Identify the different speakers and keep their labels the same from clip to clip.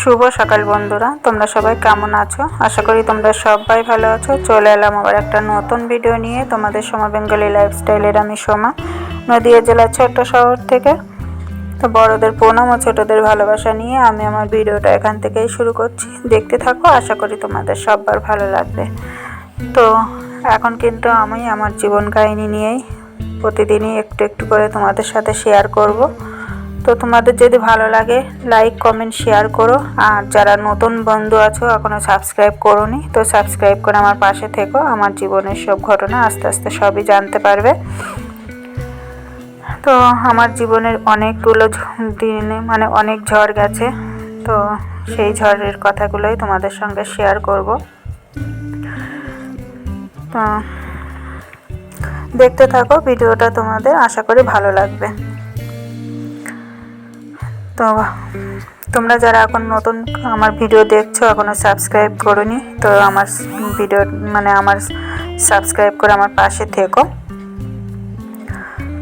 Speaker 1: শুভ সকাল বন্ধুরা, তোমরা সবাই কেমন আছো? আশা করি তোমরা সবাই ভালো আছো। চলে এলাম আবার একটা নতুন ভিডিও নিয়ে তোমাদের সোমা বেঙ্গলি লাইফস্টাইলের। আমি সোমা, নদিয়া জেলার ছোট্ট শহর থেকে। তো বড়দের প্রণাম ও ছোটদের ভালোবাসা নিয়ে আমি আমার ভিডিওটা এখান থেকেই শুরু করছি। দেখতে থাকো, আশা করি তোমাদের সবার ভালো লাগবে। তো এখন কিন্তু আমি আমার জীবন কাহিনী নিয়েই প্রতিদিনই একটু একটু করে তোমাদের সাথে শেয়ার করব। তো তোমাদের যদি ভালো লাগে লাইক কমেন্ট শেয়ার করো। আর যারা নতুন বন্ধু আছো এখনও সাবস্ক্রাইব করোনি, তো সাবস্ক্রাইব করে আমার পাশে থেকো। আমার জীবনের সব ঘটনা আস্তে আস্তে সবই জানতে পারবে। তো আমার জীবনের অনেকগুলো দিনে অনেক ঝড় গেছে। তো সেই ঝড়ের কথাগুলোই তোমাদের সঙ্গে শেয়ার করব। তো দেখতে থাকো ভিডিওটা, তোমাদের আশা করি ভালো লাগবে। তো তোমরা যারা এখন নতুন আমার ভিডিও দেখছো এখনও সাবস্ক্রাইব করোনি, তো আমার ভিডিও আমার সাবস্ক্রাইব করে আমার পাশে থেকো।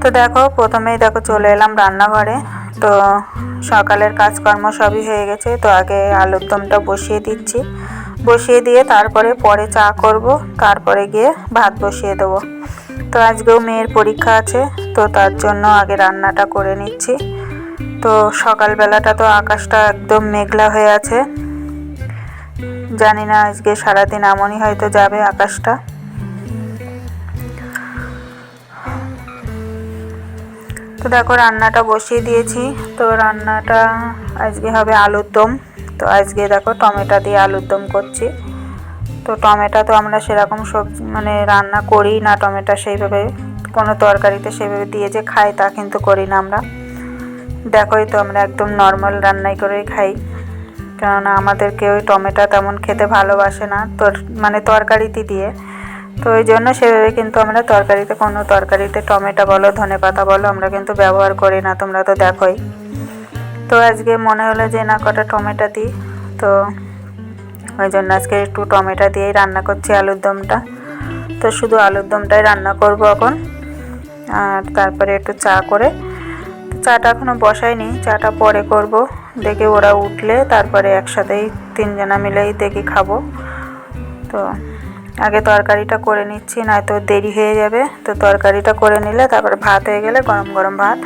Speaker 1: তো দেখো, প্রথমেই চলে এলাম রান্নাঘরে। তো সকালের কাজকর্ম সবই হয়ে গেছে। তো আগে আলুর দমটা বসিয়ে দিচ্ছি, বসিয়ে দিয়ে পরে চা করব, তারপরে গিয়ে ভাত বসিয়ে দেবো। তো আজকেও মেয়ের পরীক্ষা আছে, তো তার জন্য আগে রান্নাটা করে নিচ্ছি। তো সকালবেলাটা তো আকাশটা একদম মেঘলা হয়ে আছে, জানি না আজকে সারাদিন এমনই হয়তো যাবে আকাশটা। তো দেখো রান্নাটা বসিয়ে দিয়েছি। তো রান্নাটা আজকে হবে আলুর দম। তো আজকে দেখো টমেটো দিয়ে আলুর দম করছি। তো টমেটো তো আমরা সেরকম সবজি রান্না করি না, টমেটো সেইভাবে কোনো তরকারিতে সেইভাবে দিয়ে যে খাই তা কিন্তু করি না আমরা। দেখোই তো আমরা একদম নর্মাল রান্নাই করেই খাই, কেননা আমাদের কেউ টমেটো তেমন খেতে ভালোবাসে না তরকারিতে দিয়ে। তো ওই জন্য সেভাবে কিন্তু আমরা কোনো তরকারিতে টমেটো বলো ধনেপাতা বলো আমরা কিন্তু ব্যবহার করি না, তোমরা তো দেখোই। তো আজকে মনে হলো যে না কটা টমেটো দিই, তো ওই জন্য আজকে একটু টমেটো দিয়েই রান্না করছি আলুর দমটা। তো শুধু আলুর দমটাই রান্না করব এখন। আর তারপরে একটু চা করে, চাটা এখনও বসাইনি, চাটা পরে করব। দেখে ওরা উঠলে তারপরে একসাথেই তিনজনা মিলেই দেখি খাবো। তো আগে তরকারিটা করে নিচ্ছি, নয়তো দেরি হয়ে যাবে। তো তরকারিটা করে নিলে তারপরে ভাত হয়ে গেলে গরম গরম ভাত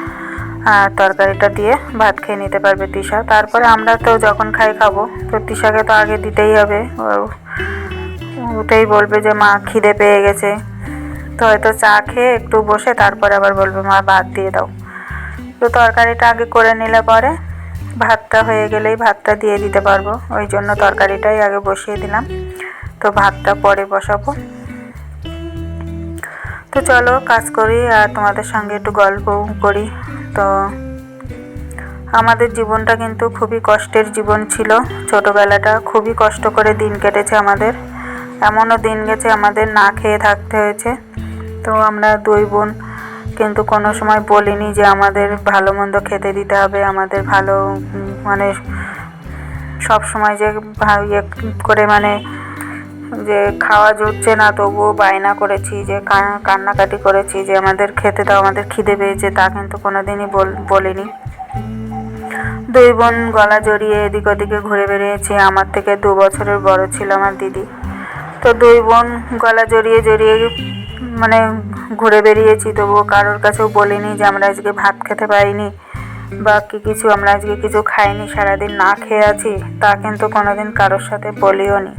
Speaker 1: আর তরকারিটা দিয়ে ভাত খেয়ে নিতে পারবে তৃষা। তারপরে আমরা তো যখন খাবো। তো তৃষাকে তো আগে দিতেই হবে, উঠেই বলবে যে মা খিদে পেয়ে গেছে। তো হয়তো চা খেয়ে একটু বসে তারপরে আবার বলবে মা ভাত দিয়ে দাও। তো তরকারিটা আগে করে নিলে পরে ভাতটা হয়ে গেলেই ভাতটা দিয়ে দিতে পারবো, ওই জন্য তরকারিটাই আগে বসিয়ে দিলাম। তো ভাতটা পরে বসাবো। তো চলো কাজ করি আর তোমাদের সঙ্গে একটু গল্প করি। তো আমাদের জীবনটা কিন্তু খুবই কষ্টের জীবন ছিল। ছোটোবেলাটা খুবই কষ্ট করে দিন কেটেছে আমাদের। এমনও দিন গেছে আমাদের না খেয়ে থাকতে হয়েছে। তো আমরা দুই বোন কিন্তু কোনো সময় বলিনি যে আমাদের ভালো মন্দ খেতে দিতে হবে, আমাদের ভালো সব সময় যে ইয়ে করে যে খাওয়া জুটছে না তবুও বায়না করেছি, যে কান্নাকাটি করেছি যে আমাদের খেতে দাও, আমাদের খিদে পেয়েছে, তা কিন্তু কোনোদিনই বলিনি। দুই বোন গলা জড়িয়ে এদিক ওদিকে ঘুরে বেরিয়েছি। আমার থেকে 2 বছরের বড় ছিল আমার দিদি। তো দুই বোন গলা জড়িয়ে জড়িয়ে ঘুরে বেরিয়েছি, তবুও কারোর কাছেও বলিনি যে আমরা আজকে ভাত খেতে পারিনি বা কিছু, আমরা আজকে কিছু খাইনি, সারাদিন না খেয়ে আছি, তা কিন্তু কোনোদিন কারোর সাথে বলিও নি।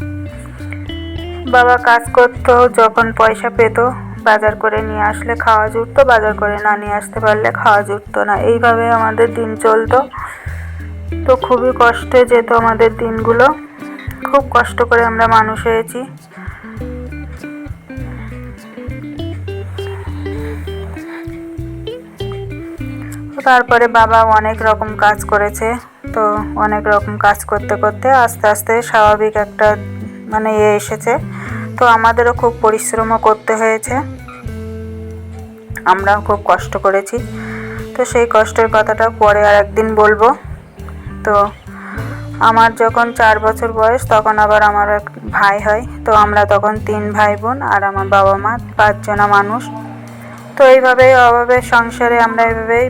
Speaker 1: বাবা কাজ করতো, যখন পয়সা পেত বাজার করে নিয়ে আসলে খাওয়া জুটতো, বাজার করে না নিয়ে আসতে পারলে খাওয়া জুটতো না। এইভাবে আমাদের দিন চলতো। তো খুবই কষ্টে যেত আমাদের দিনগুলো, খুব কষ্ট করে আমরা মানুষ হয়েছি। তারপরে বাবা অনেক রকম কাজ করেছে। তো অনেক রকম কাজ করতে করতে আস্তে আস্তে স্বাভাবিক একটা এসেছে। তো আমাদেরও খুব পরিশ্রমও করতে হয়েছে, আমরাও খুব কষ্ট করেছি। তো সেই কষ্টের কথাটা পরে আর একদিন বলবো। তো আমার যখন 4 বছর বয়স তখন আবার আমার এক ভাই হয়। তো আমরা তখন 3 ভাই বোন আর আমার বাবা মা 5 জনা মানুষ। তো এইভাবেই অভাবের সংসারে আমরা এইভাবেই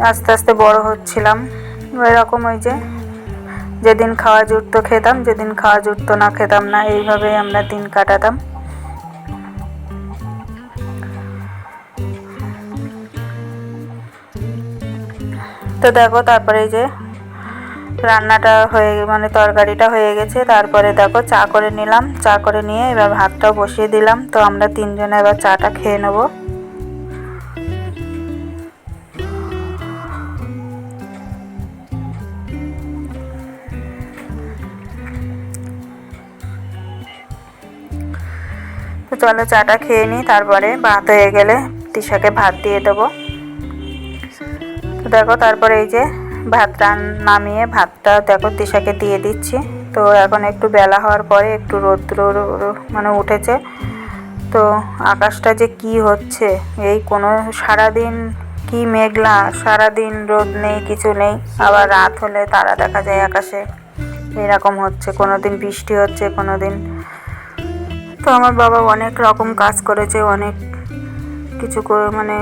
Speaker 1: আস্তে আস্তে বড় হচ্ছিলাম। এরকম ওই যে যেদিন খাওয়া জুটতো খেতাম, যেদিন খাওয়া জুটতো না খেতাম না, এইভাবেই আমরা দিন কাটাতাম। তো দেখো তারপরে এই যে রান্নাটা হয়ে মানে তরকারিটা হয়ে গেছে। তারপরে দেখো চা করে নিলাম, চা করে নিয়ে এবার ভাতটাও বসিয়ে দিলাম। তো আমরা তিনজনে এবার চাটা খেয়ে নেব। তো চলো চাটা খেয়ে নিই, তারপরে ভাত হয়ে গেলে তিশাকে ভাত দিয়ে দেবো। তো দেখো তারপরে এই যে ভাতটা নামিয়ে ভাতটা দেখো তিশাকে দিয়ে দিচ্ছি। তো এখন একটু বেলা হওয়ার পরে একটু রৌদ্র মানে উঠেছে। তো আকাশটা যে কি হচ্ছে, এই কোনো সারাদিন কি মেঘলা, সারাদিন রোদ নেই, কিছু নেই। আবার রাত হলে তারা দেখা যায় আকাশে, এরকম হচ্ছে। কোনো দিন বৃষ্টি হচ্ছে, কোনো দিন। তো আমার বাবা অনেক রকম কাজ করেছে, অনেক কিছু করে, মানে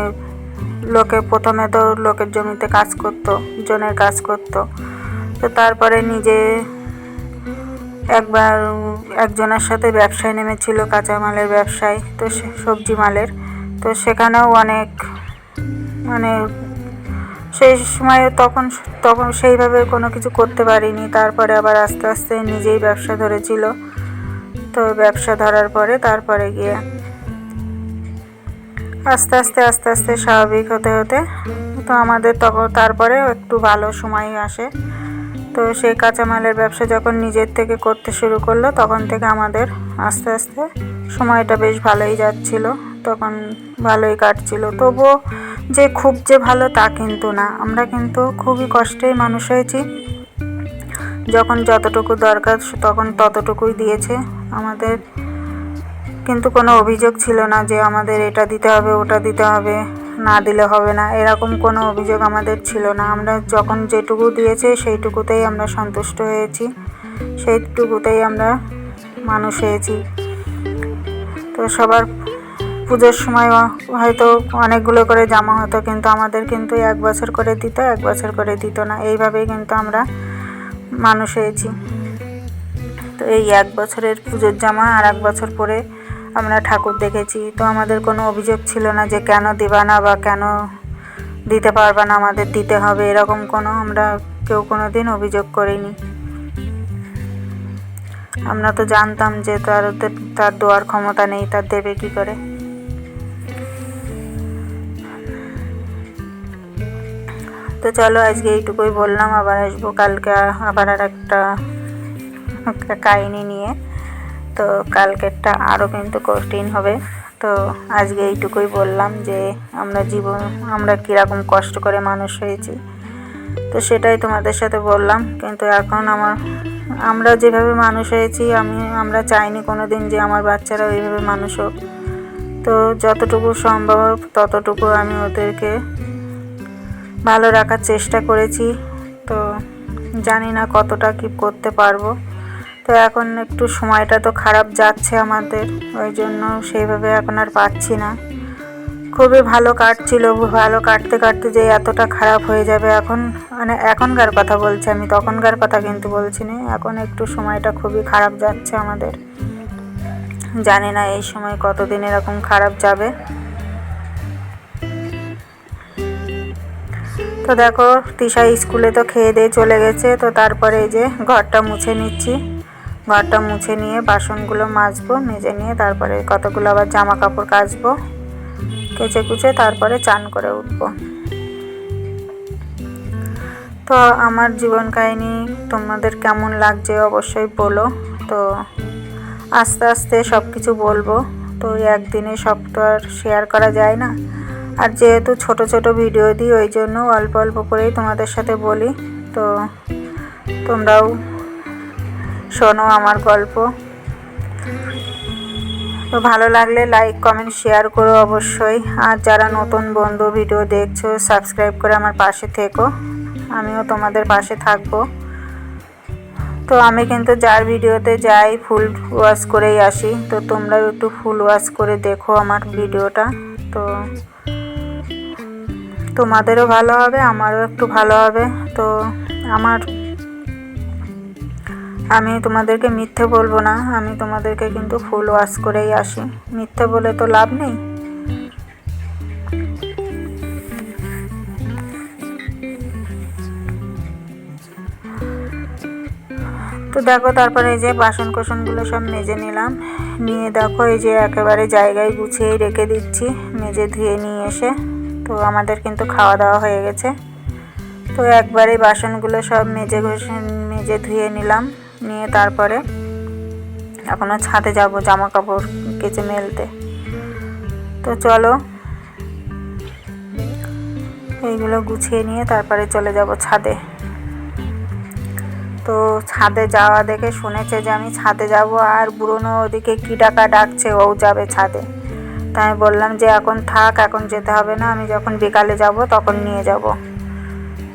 Speaker 1: প্রথমে তো লোকের জমিতে কাজ করতো, জনের কাজ করতো। তো তারপরে নিজে একবার একজনের সাথে ব্যবসায় নেমেছিল, কাঁচামালের ব্যবসায়, তো সবজি মালের। তো সেখানেও অনেক মানে সেই সময়ে তখন সেইভাবে কোনো কিছু করতে পারিনি। তারপরে আবার আস্তে আস্তে নিজেই ব্যবসা ধরেছিল। তো ব্যবসা ধরার পরে তারপরে গিয়ে আস্তে আস্তে স্বাভাবিক হতে হতে তো আমাদের তখন তারপরে একটু ভালো সময় আসে। তো সেই কাঁচামালের ব্যবসা যখন নিজের থেকে করতে শুরু করলো, তখন থেকে আমাদের আস্তে আস্তে সময়টা বেশ ভালোই যাচ্ছিল, তখন ভালোই কাটছিল। তবুও যে খুব যে ভালো তা কিন্তু না, আমরা কিন্তু খুবই কষ্টেই মানুষ হয়েছি। যখন যতটুকু দরকার তখন ততটুকুই দিয়েছে আমাদের, কিন্তু কোনো অভিযোগ ছিল না যে আমাদের এটা দিতে হবে, ওটা দিতে হবে, না দিলে হবে না, এরকম কোনো অভিযোগ আমাদের ছিল না। আমরা যখন যেটুকু দিয়েছে সেইটুকুতেই আমরা সন্তুষ্ট হয়েছি, সেইটুকুতেই আমরা মানুষ হয়েছি। তো সবার পুজোর সময় হয়তো অনেকগুলো করে জামা হতো, কিন্তু আমাদের কিন্তু 1 বছর করে দিত, 1 বছর করে দিত না, এইভাবেই কিন্তু আমরা মানুষ হয়েছি। তো এই 1 বছরের পুজোর জামা আর 1 বছর পরে আমরা ঠাকুর দেখেছি। তো আমাদের কোনো অভিযোগ ছিল না যে কেন দিবা না বা কেন দিতে পারবা না, আমাদের দিতে হবে, এরকম কোনো আমরা কেউ কোনো দিন অভিযোগ করিনি। আমরা তো জানতাম যে তার দেওয়ার ক্ষমতা নেই, তার দেবে কী করে। তো চলো আজকে এইটুকুই বললাম, আবার আসবো কালকে আবার আর একটা কাহিনী নিয়ে। তো কালকেরটা আরও কিন্তু কঠিন হবে। তো আজকে এইটুকুই বললাম যে আমরা কীরকম কষ্ট করে মানুষ হয়েছি, তো সেটাই তোমাদের সাথে বললাম। কিন্তু এখন আমরা যেভাবে মানুষ হয়েছি, আমরা চাইনি কোনো দিন যে আমার বাচ্চারা ওইভাবে মানুষ হোক। তো যতটুকু সম্ভব ততটুকু আমি ওদেরকে ভালো রাখার চেষ্টা করেছি। তো জানি না কতটা কি করতে পারবো। তো এখন একটু সময়টা তো খারাপ যাচ্ছে আমাদের, ওই জন্য সেইভাবে এখন আর পাচ্ছি না। খুবই ভালো কাটছিল, ভালো কাটতে কাটতে যে এতটা খারাপ হয়ে যাবে এখন, মানে এখনকার কথা বলছি আমি, তখনকার কথা কিন্তু বলছি না। এখন একটু সময়টা খুবই খারাপ যাচ্ছে আমাদের, জানি না এই সময় কতদিন এরকম খারাপ যাবে। তো দেখো তিশা স্কুলে তো খেয়ে দিয়ে চলে গেছে। তো তারপরে এই যে ঘরটা মুছে নিচ্ছি, ঘরটা মুছে নিয়ে বাসনগুলো মাজবো, মেজে নিয়ে তারপরে কতগুলো আবার জামা কাপড় কাচবো, কেচে কুচে তারপরে চান করে উঠবো। তো আমার জীবন কাহিনী তোমাদের কেমন লাগছে অবশ্যই বলো। তো আস্তে আস্তে সব কিছু বলবো, তো একদিনে সব তো আর শেয়ার করা যায় না। আর যেহেতু ছোট ছোট ভিডিও দিই, ওই জন্য অল্প অল্প করেই তোমাদের সাথে বলি। তো তোমরাও শোনো আমার গল্প। তো ভালো লাগলে লাইক কমেন্ট শেয়ার করো অবশ্যই। আর যারা নতুন বন্ধু ভিডিও দেখছো, সাবস্ক্রাইব করে আমার পাশে থেকো, আমিও তোমাদের পাশে থাকবো। তো আমি কিন্তু যার ভিডিওতে যাই ফুল ওয়াচ করেই আসি। তো তোমরাও একটু ফুল ওয়াচ করে দেখো আমার ভিডিওটা, তো তোমাদেরও ভালো হবে, আমারও একটু ভালো হবে। তো আমি তোমাদেরকে মিথ্যে বলবো না, আমি তোমাদেরকে কিন্তু ফুল ওয়াশ করেই আসি, মিথ্যে বলে তো লাভ নেই। তো দেখো তারপরে এই যে বাসন কোসনগুলো সব মেজে নিলাম, নিয়ে দেখো এই যে একেবারে জায়গায় গুছিয়েই রেখে দিচ্ছি মেজে ধুয়ে নিয়ে এসে। তো আমাদের কিন্তু খাওয়া দাওয়া হয়ে গেছে, তো একবারে বাসনগুলো সব মেজে ধুয়ে নিলাম, নিয়ে তারপরে এখনও ছাদে যাব জামা কাপড় কেচে মেলতে। তো চলো এইগুলো গুছিয়ে নিয়ে তারপরে চলে যাব ছাদে। তো ছাদে যাওয়া দেখে শুনেছে যে আমি ছাদে যাব, আর বুড়োনো ওদিকে কী ডাকছে, ও যাবে ছাদে। তাই আমি বললাম যে এখন থাক, এখন যেতে হবে না, আমি যখন বিকালে যাব তখন নিয়ে যাব।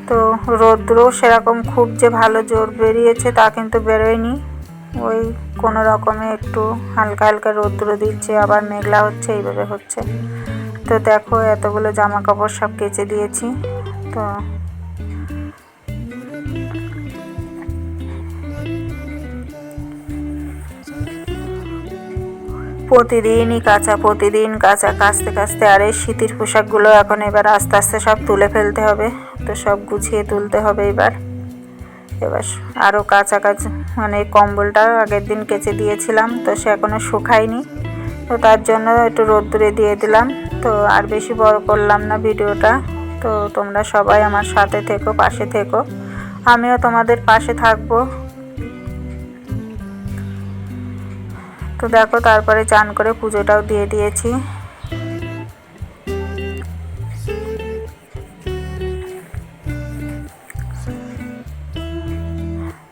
Speaker 1: তো রৌদ্র সেরকম খুব যে ভালো জোর বেরিয়েছে তা কিন্তু বেরোয়নি, ওই কোনো রকমে একটু হালকা হালকা রৌদ্র দিচ্ছে, আবার মেঘলা হচ্ছে, এইভাবে হচ্ছে। তো দেখো এতগুলো জামা কাপড় সব কেচে দিয়েছি। তো প্রতিদিন কাঁচা কাচতে কাচতে, আর এই শীতের পোশাকগুলো এখন এবার আস্তে আস্তে সব তুলে ফেলতে হবে। তো সব গুছিয়ে তুলতে হবে এবার আরও কাঁচা মানে কম্বলটা আগের দিন কেচে দিয়েছিলাম, তো সে এখনও শুকায়নি, তো তার জন্য একটু রোদ্দুরে দিয়ে দিলাম। তো আর বেশি বড় করলাম না ভিডিওটা। তো তোমরা সবাই আমার সাথে থেকো, পাশে থেকো, আমিও তোমাদের পাশে থাকবো। তো দেখো তারপরে চান করে পুজোটাও দিয়ে দিয়েছি।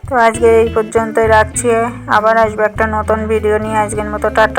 Speaker 1: তো আজকে এই পর্যন্তই রাখছি, আবার আসবো একটা নতুন ভিডিও নিয়ে। আজকের মতো টাটা।